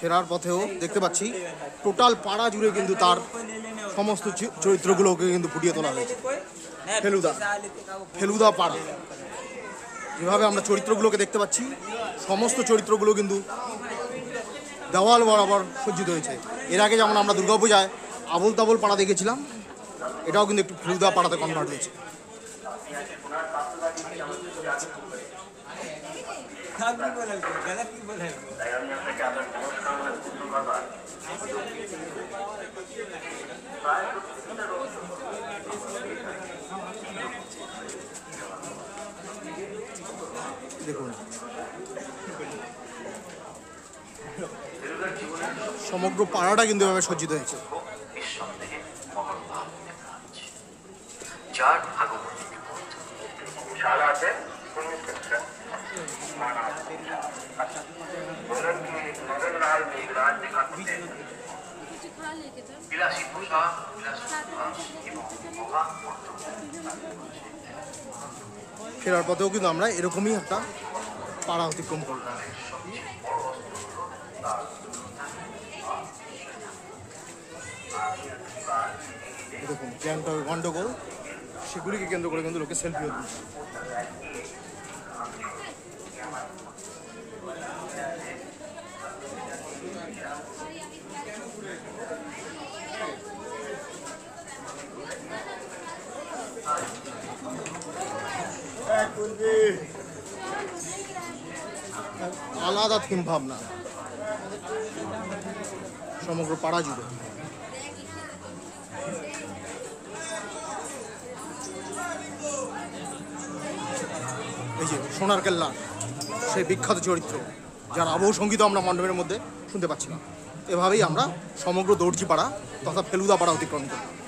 ফেরার পথেও দেখতে পাচ্ছি টোটাল পাড়া জুড়ে কিন্তু তার সমস্ত চরিত্রগুলোকে কিন্তু ফুটিয়ে তোলা হয়েছে। ফেলুদা পাড়া, যেভাবে আমরা চরিত্রগুলোকে দেখতে পাচ্ছি সমস্ত চরিত্রগুলো কিন্তু দেওয়াল বরাবর সজ্জিত হয়েছে। এর আগে যেমন আমরা দুর্গাপূজায় আবোল তাবোল পাড়া দেখেছিলাম, এটাও কিন্তু একটু ফেলুদা পাড়াতে কনভার্ট হয়েছে। দেখুন সমগ্র পাড়াটা কিন্তু এভাবে সজ্জিত হয়েছে। ফেরার পথেও কিন্তু আমরা এরকমই একটা পাড়া অতিক্রম করব। দেখুন গ্যাংটকের গন্ডগোল, সেগুলিকে কেন্দ্র করে কিন্তু লোকে সেলফি হচ্ছে। আলাদা থিম ভাবনা সমগ্র পাড়া জুড়ে। এই যে সোনার কেল্লা, সেই বিখ্যাত চরিত্র যার আবহ সঙ্গীত আমরা মণ্ডপের মধ্যে শুনতে পাচ্ছি না। এভাবেই আমরা সমগ্র দর্জি পাড়া তথা ফেলুদা পাড়া অতিক্রম করি।